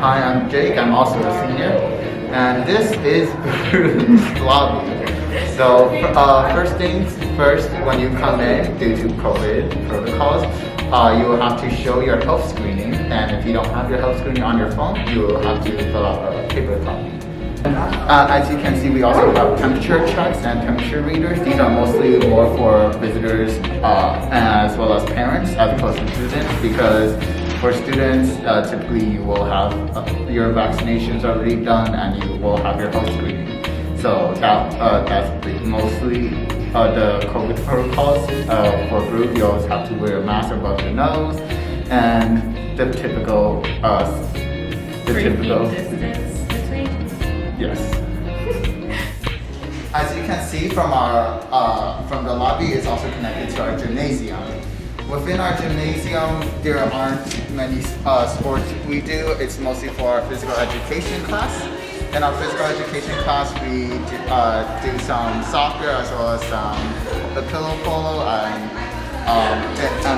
Hi, I'm Jake. I'm also a senior, and this is Baruch's lobby. So first things first, when you come in, due to COVID protocols, you will have to show your health screening, and if you don't have your health screening on your phone, you will have to fill out a paper copy. As you can see, we also have temperature checks and temperature readers. These are mostly more for visitors as well as parents as opposed to students, because for students, typically you will have your vaccinations already done and you will have your health screening. So that's mostly the COVID protocols. For group, you always have to wear a mask above your nose and the typical distance between? Yes. As you can see from the lobby, it's also connected to our gymnasium. Within our gymnasium, there aren't many sports we do. It's mostly for our physical education class. In our physical education class, we do some soccer as well as the pillow polo, and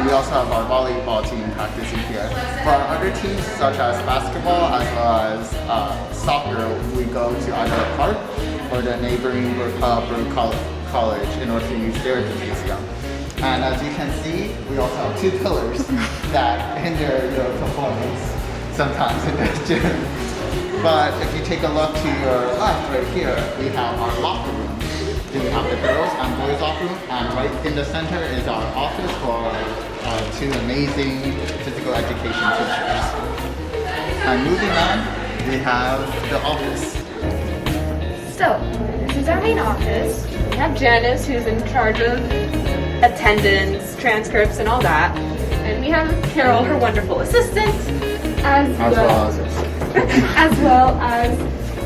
we also have our volleyball team practicing here. For our other teams, such as basketball as well as soccer, we go to either a park or the neighboring Baruch College in order to use their gymnasium. And as you can see, we also have two pillars that hinder your performance sometimes in the gym. But if you take a look to your left right here, we have our locker room. We have the girls and boys locker room, and right in the center is our office for two amazing physical education teachers. And moving on, we have the office. So, this is our main office. We have Janice, who's in charge of attendance, transcripts, and all that. And we have Carol, her wonderful assistant, as well as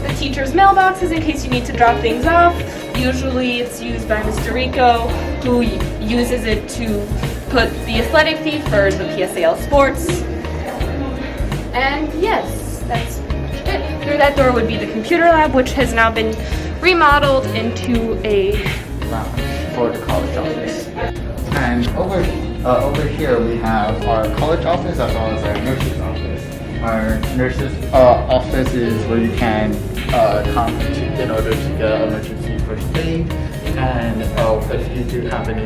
the teacher's mailboxes in case you need to drop things off. Usually it's used by Mr. Rico, who uses it to put the athletic fee for the PSAL sports. And yes, that's it. Through that door would be the computer lab, which has now been remodeled into a lounge for the college office. And over here we have our college office as well as our nurse's office. Our nurse's office is where you can come in order to get emergency first aid, and if you do have any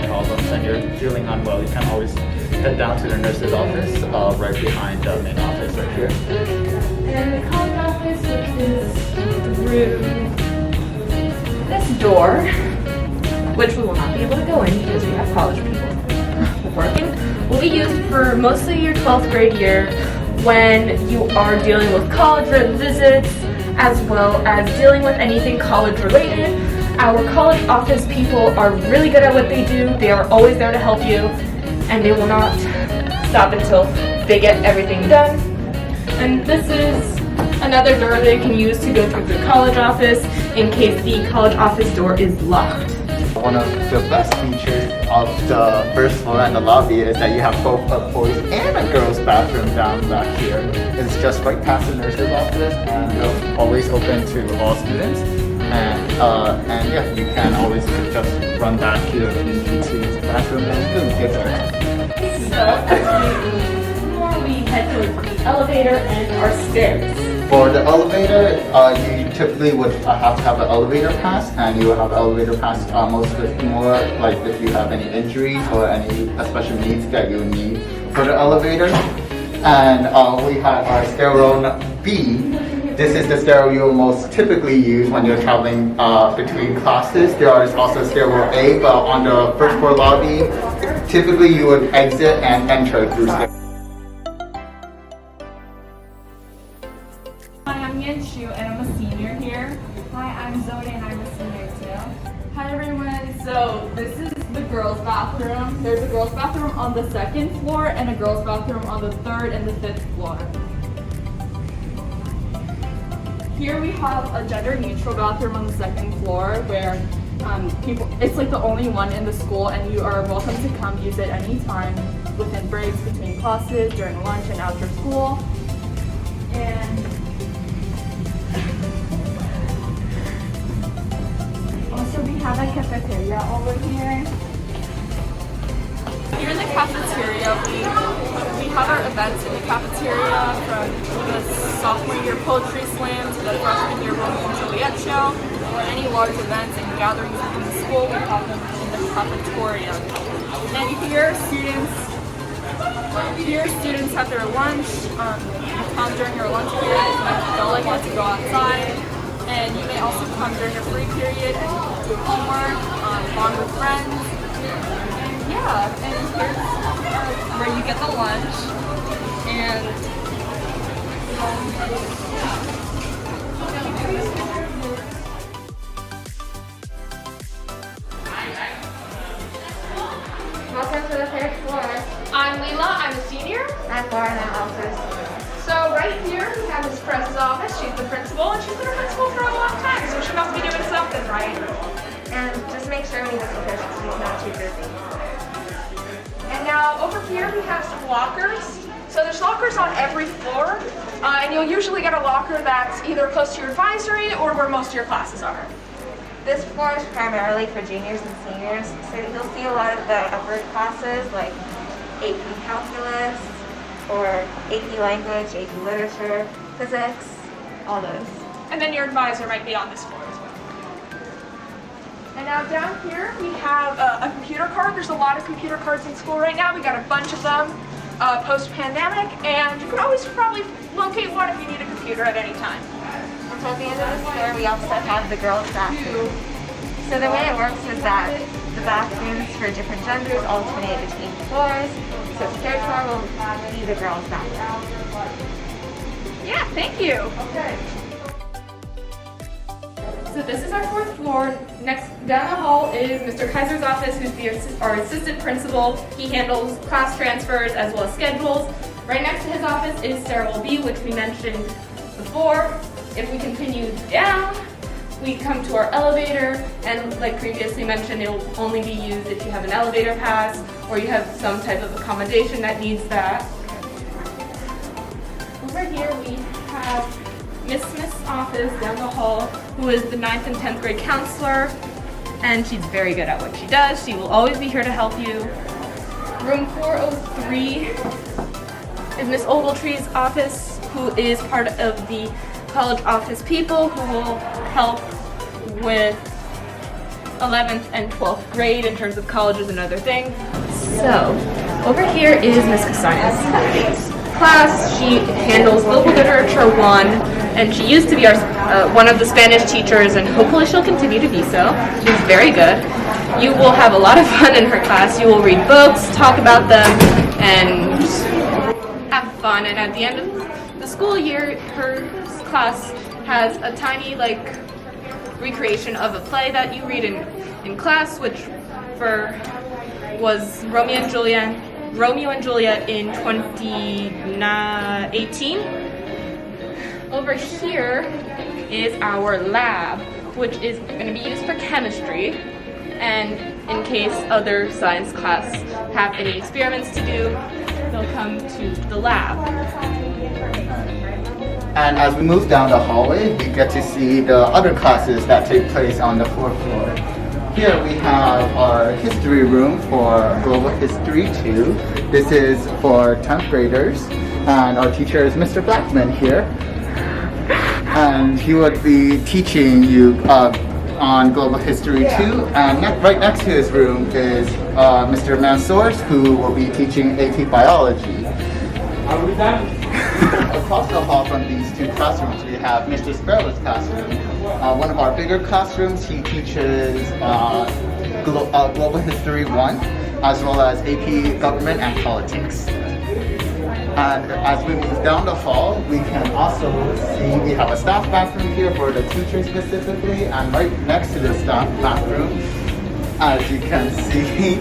problems and you're feeling unwell, you can always head down to the nurse's office right behind the main office right here. And the college office, which is through this door, which we will not be able to go in because we have college people working, will be used for mostly your 12th grade year when you are dealing with college visits as well as dealing with anything college related. Our college office people are really good at what they do. They are always there to help you, and they will not stop until they get everything done. And this is another door they can use to go through the college office in case the college office door is locked. One of the best features of the first floor and the lobby is that you have both a boys and a girls bathroom down back here. It's just right past the nurse's office and always open to all students. And yeah, you can always just run back here if you need to use the bathroom and get there. So we head towards the elevator and our stairs. For the elevator, you typically would have to have an elevator pass, and you will have an elevator pass more like if you have any injuries or any special needs that you need for the elevator. And we have our stairwell B. This is the stairwell you will most typically use when you're traveling between classes. There is also stairwell A, but on the first floor lobby, typically you would exit and enter through stairwell. And I'm a senior here. Hi, I'm Zoe and I'm a senior too. Hi everyone. So this is the girls' bathroom. There's a girls' bathroom on the 2nd floor and a girls' bathroom on the 3rd and the 5th floor. Here we have a gender-neutral bathroom on the 2nd floor where it's like the only one in the school, and you are welcome to come use it anytime within breaks, between classes, during lunch and after school. And also we have a cafeteria over here. Here in the cafeteria, we have our events in the cafeteria from the sophomore year poetry slam to the freshman year Romeo and Juliet show, or any large events and gatherings within the school, we have them in the cafeteria. And here students have their lunch, come during your lunch period if you feel like want to go outside. And you may also come during your free period and do homework, bond with friends. Yeah, and here's where you get the lunch. And welcome to the third floor. I'm Leela, I'm a senior. I'm Laura, and I'm also a senior. So right here we have Miss Press's office. She's the principal and she's been a principal for a long time, so she must be doing something right. And just make sure when he looks at her, she's not too busy. And now over here we have some lockers. So there's lockers on every floor, and you'll usually get a locker that's either close to your advisory or where most of your classes are. This floor is primarily for juniors and seniors, so you'll see a lot of the upper classes like AP Calculus, or AP Language, AP Literature, Physics, all those. And then your advisor might be on this floor as well. And now down here we have a computer card. There's a lot of computer cards in school right now. We got a bunch of them post-pandemic, and you can always probably locate one if you need a computer at any time. And so at the end of the floor, we also have the girls' bathroom. So the way it works is that the bathrooms for different genders alternate between floors. So third floor will be the girls' bathroom. Yeah, thank you. Okay. So this is our fourth floor. Next down the hall is Mr. Kaiser's office, who's our assistant principal. He handles class transfers as well as schedules. Right next to his office is Stairwell B, which we mentioned before. If we continue down, we come to our elevator, and like previously mentioned, it will only be used if you have an elevator pass or you have some type of accommodation that needs that. Over here we have Miss Smith's office down the hall, who is the 9th and 10th grade counselor, and she's very good at what she does. She will always be here to help you. Room 403 is Miss Ogletree's office, who is part of the college office people who will help with 11th and 12th grade in terms of colleges and other things. So, over here is Miss Castaña's class. She handles Global Literature 1, and she used to be our one of the Spanish teachers, and hopefully she'll continue to be so. She's very good. You will have a lot of fun in her class. You will read books, talk about them, and have fun. And at the end of the school year, her class has a tiny recreation of a play that you read in class, which was Romeo and Juliet in 2018. Over here is our lab, which is going to be used for chemistry, and in case other science class have any experiments to do, they'll come to the lab. And as we move down the hallway, we get to see the other classes that take place on the fourth floor. Here we have our history room for Global History 2. This is for 10th graders, and our teacher is Mr. Blackman here. And he would be teaching you on Global History 2. And right next to his room is Mr. Mansour's, who will be teaching AP Biology. Across the hall from these two classrooms, we have Mr. Sparrow's classroom. One of our bigger classrooms, he teaches Global History 1, as well as AP Government and Politics. And as we move down the hall, we can also see we have a staff bathroom here for the teachers specifically, and right next to the staff bathroom, as you can see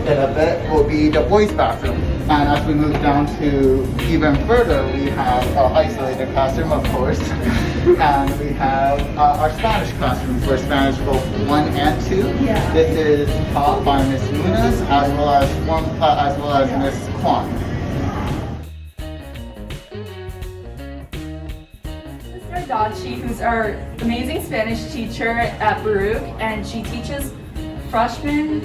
in a bit, will be the boys' bathroom. And as we move down to even further, we have our isolated classroom, of course, and we have our Spanish classroom for Spanish both 1 and 2. Yeah. This is taught by Ms. Munoz as well as Ms. Kwan. Mr. Dachi, who's our amazing Spanish teacher at Baruch, and she teaches freshmen,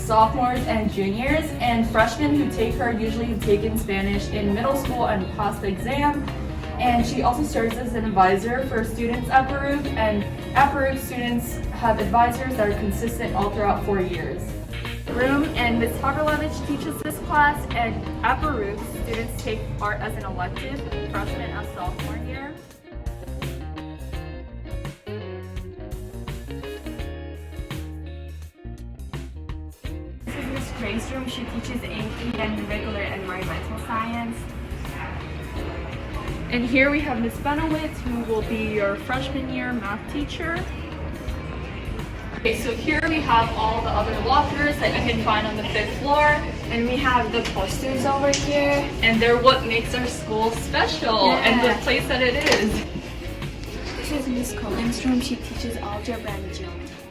sophomores and juniors, and freshmen who take her usually have taken Spanish in middle school and passed the exam. And she also serves as an advisor for students at Baruch, and at Baruch students have advisors that are consistent all throughout 4 years. Room, and Ms. Haberlevich teaches this class, and at Baruch students take art as an elective, freshman as sophomore year. This is Miss Gray's room. She teaches AP and regular environmental science. And here we have Ms. Benowitz, who will be your freshman year math teacher. Okay, so here we have all the other lockers that you can find on the 5th floor. And we have the posters over here. And they're what makes our school special and the place that it is. This is Miss Cohen's room. She teaches algebra and geometry.